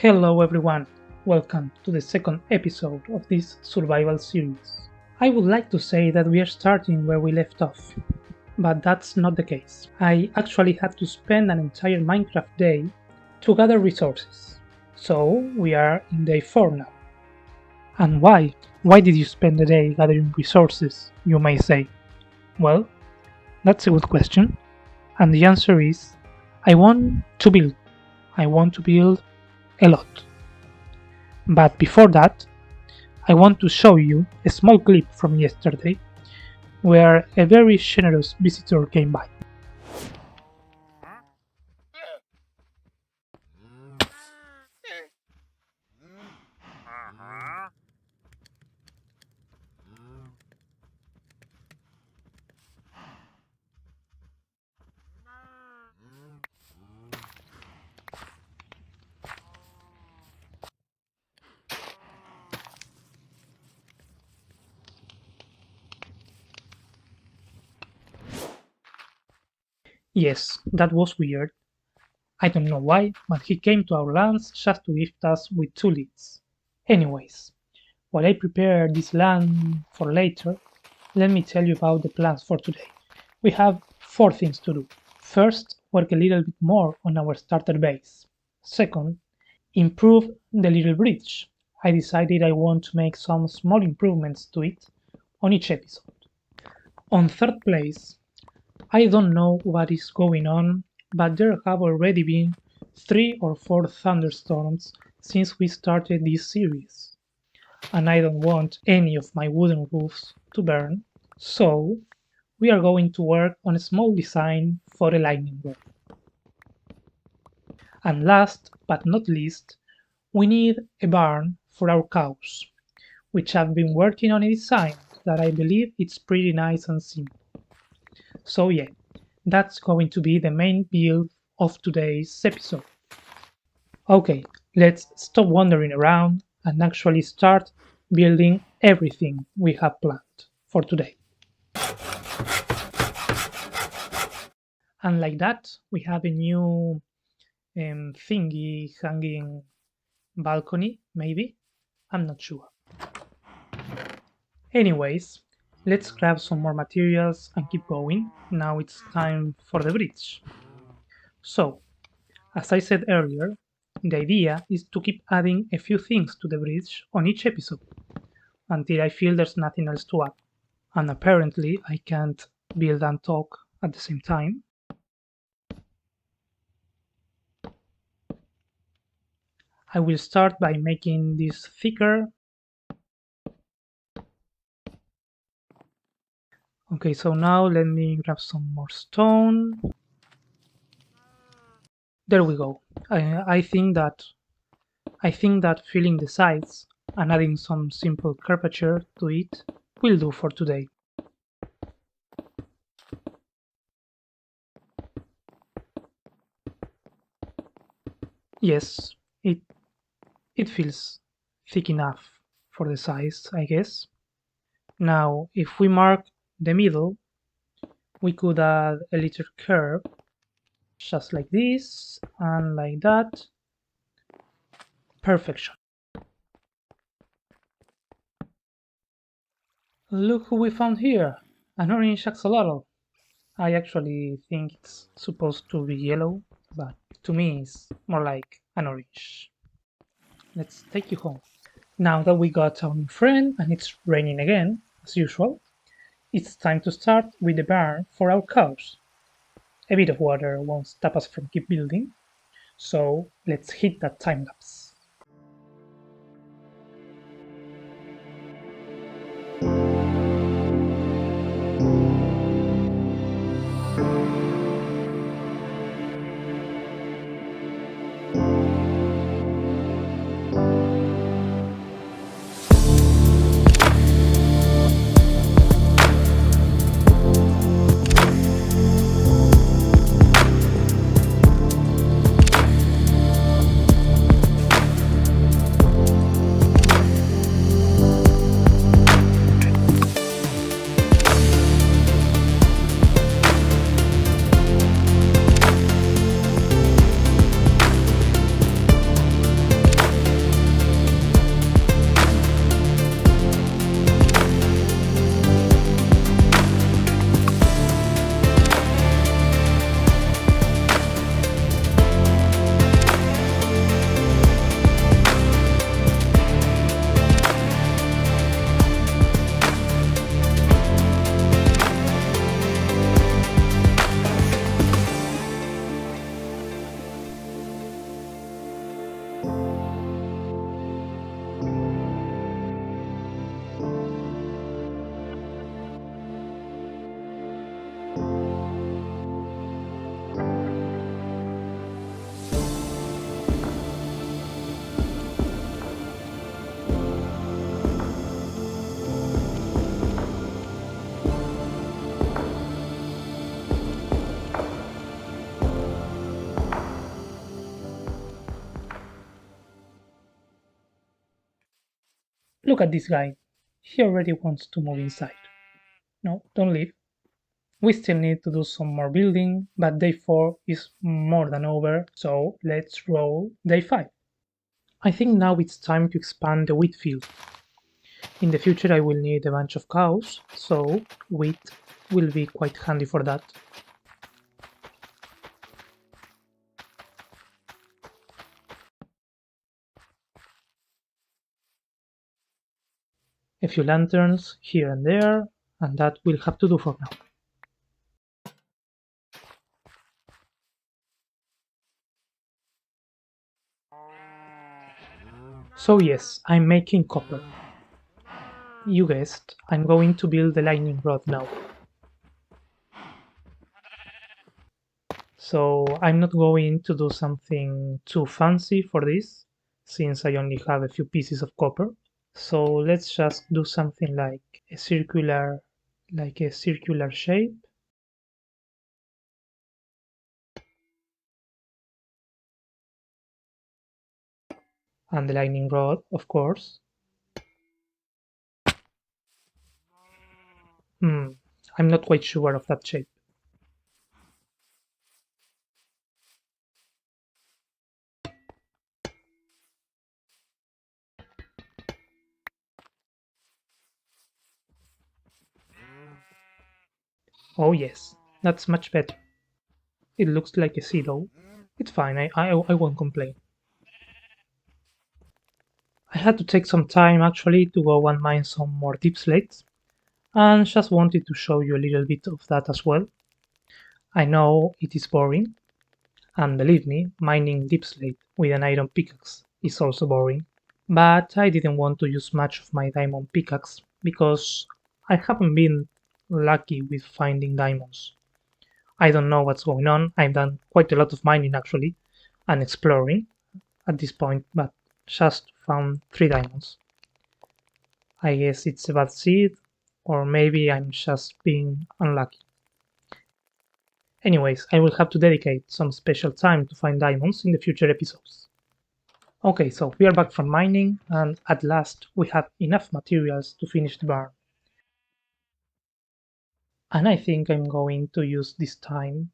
Hello everyone, welcome to the second episode of this survival series. I would like to say that we are starting where we left off, but that's not the case. I actually had to spend an entire Minecraft day to gather resources, so we are in day 4 now. And why? Why did you spend the day gathering resources, you may say? Well, that's a good question, and the answer is I want to build. I want to build a lot. But before that, I want to show you a small clip from yesterday where a very generous visitor came by. Yes, that was weird. I don't know why, but he came to our lands just to gift us with 2 leads. Anyways, while I prepare this land for later, let me tell you about the plans for today. We have 4 things to do. First, work a little bit more on our starter base. Second, improve the little bridge. I decided I want to make some small improvements to it on each episode. On third place, I don't know what is going on, but there have already been 3 or 4 thunderstorms since we started this series, and I don't want any of my wooden roofs to burn, so we are going to work on a small design for a lightning rod. And last but not least, we need a barn for our cows, which I've been working on a design that I believe it's pretty nice and simple. So yeah, that's going to be the main build of today's episode. Okay, let's stop wandering around and actually start building everything we have planned for today. And like that, we have a new thingy hanging balcony, maybe? I'm not sure. Anyways, let's grab some more materials and keep going. Now it's time for the bridge. So, as I said earlier, the idea is to keep adding a few things to the bridge on each episode, until I feel there's nothing else to add. And apparently I can't build and talk at the same time. I will start by making this thicker. Okay, so now let me grab some more stone. There we go. I think that filling the sides and adding some simple curvature to it will do for today. Yes, it feels thick enough for the size, I guess. Now, if we mark the middle, we could add a little curve, just like this, and like that. Perfection. Look who we found here, an orange axolotl. I actually think it's supposed to be yellow, but to me it's more like an orange. Let's take you home. Now that we got our new friend and it's raining again, as usual, it's time to start with the barn for our cows. A bit of water won't stop us from keep building, so let's hit that time lapse. Look at this guy. He already wants to move inside. No, don't leave. We still need to do some more building, but day 4 is more than over, so let's roll day 5. I think now it's time to expand the wheat field. In the future I will need a bunch of cows, so wheat will be quite handy for that. A few lanterns here and there, and that will have to do for now. So yes, I'm making copper. You guessed, I'm going to build the lightning rod now. So I'm not going to do something too fancy for this, since I only have a few pieces of copper. So let's just do something like a circular shape. And the lightning rod, of course. I'm not quite sure of that shape. Oh yes, that's much better. It looks like a sea though. It's fine, I won't complain. I had to take some time actually to go and mine some more deep slates, and just wanted to show you a little bit of that as well. I know it is boring, and believe me, mining deep slate with an iron pickaxe is also boring. But I didn't want to use much of my diamond pickaxe because I haven't been lucky with finding diamonds. I don't know what's going on. I've done quite a lot of mining actually and exploring at this point, but just found 3 diamonds. I guess it's a bad seed, or maybe I'm just being unlucky. Anyways, I will have to dedicate some special time to find diamonds in the future episodes. Okay, so we are back from mining, and at last we have enough materials to finish the barn. And I think I'm going to use this time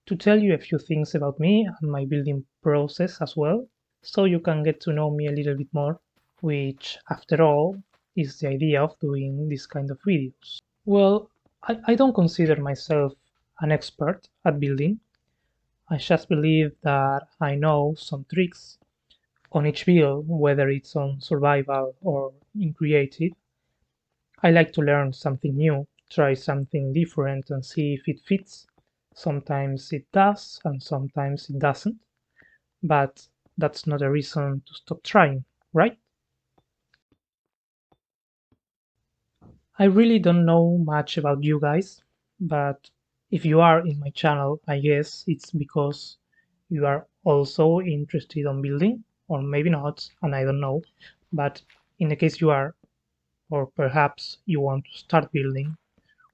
to tell you a few things about me and my building process as well, so you can get to know me a little bit more, which, after all, is the idea of doing this kind of videos. Well, I don't consider myself an expert at building. I just believe that I know some tricks on each build, whether it's on survival or in creative. I like to learn something new, try something different and see if it fits. Sometimes it does and sometimes it doesn't, but that's not a reason to stop trying, right? I really don't know much about you guys, but if you are in my channel, I guess it's because you are also interested on building, or maybe not, and I don't know. But in the case you are, or perhaps you want to start building,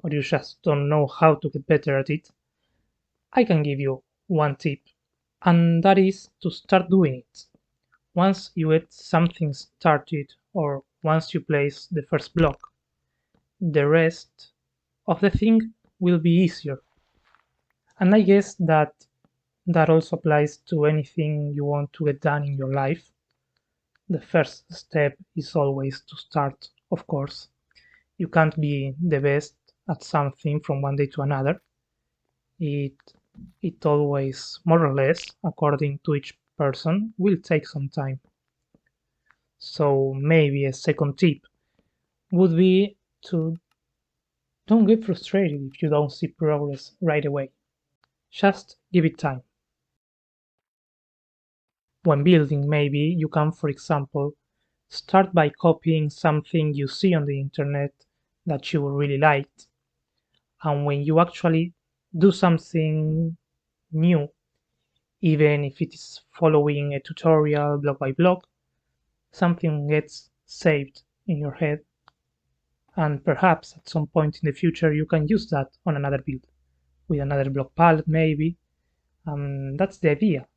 or you just don't know how to get better at it, I can give you one tip, and that is to start doing it. Once you get something started, or once you place the first block, the rest of the thing will be easier. And I guess that also applies to anything you want to get done in your life. The first step is always to start, of course. You can't be the best at something from one day to another. It it always, more or less, according to each person, will take some time. So maybe a second tip would be to don't get frustrated if you don't see progress right away. Just give it time. When building, maybe you can, for example, start by copying something you see on the internet that you really liked, and when you actually do something new, even if it is following a tutorial block by block, something gets saved in your head, and perhaps at some point in the future you can use that on another build, with another block palette maybe. That's the idea.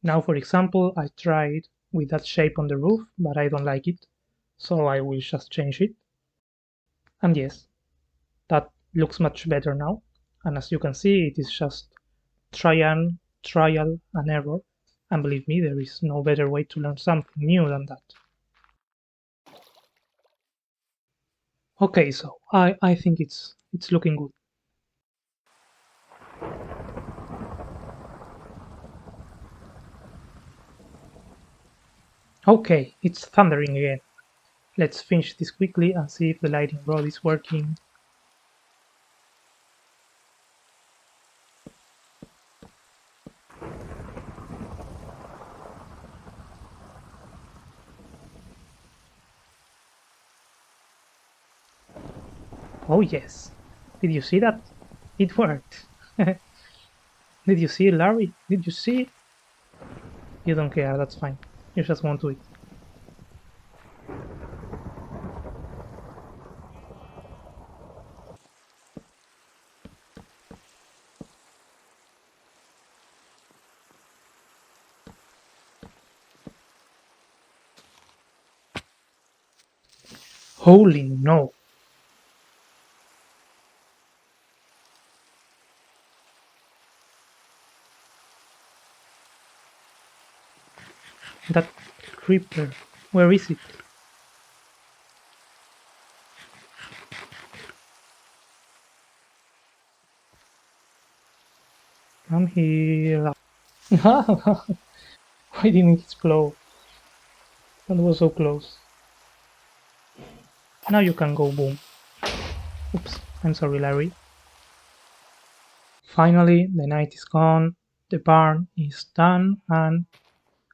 Now, for example, I tried with that shape on the roof, but I don't like it, So I will just change it. And yes, that looks much better now. And as you can see, it is just trial and error. And believe me, there is no better way to learn something new than that. Okay, so I think it's looking good. Okay, it's thundering again. Let's finish this quickly and see if the lighting rod is working. Oh yes. Did you see that? It worked. Did you see it, Larry? Did you see it? You don't care, that's fine. You just want to eat. Holy no. That creeper. Where is it? Come here. Why didn't it explode? That was so close. Now you can go boom. Oops, I'm sorry, Larry. Finally, the night is gone, the barn is done, and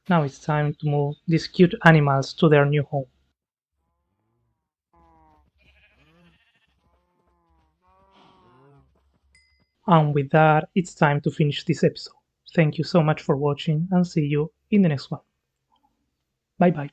now it's time to move these cute animals to their new home. And with that, it's time to finish this episode. Thank you so much for watching and see you in the next one. Bye bye.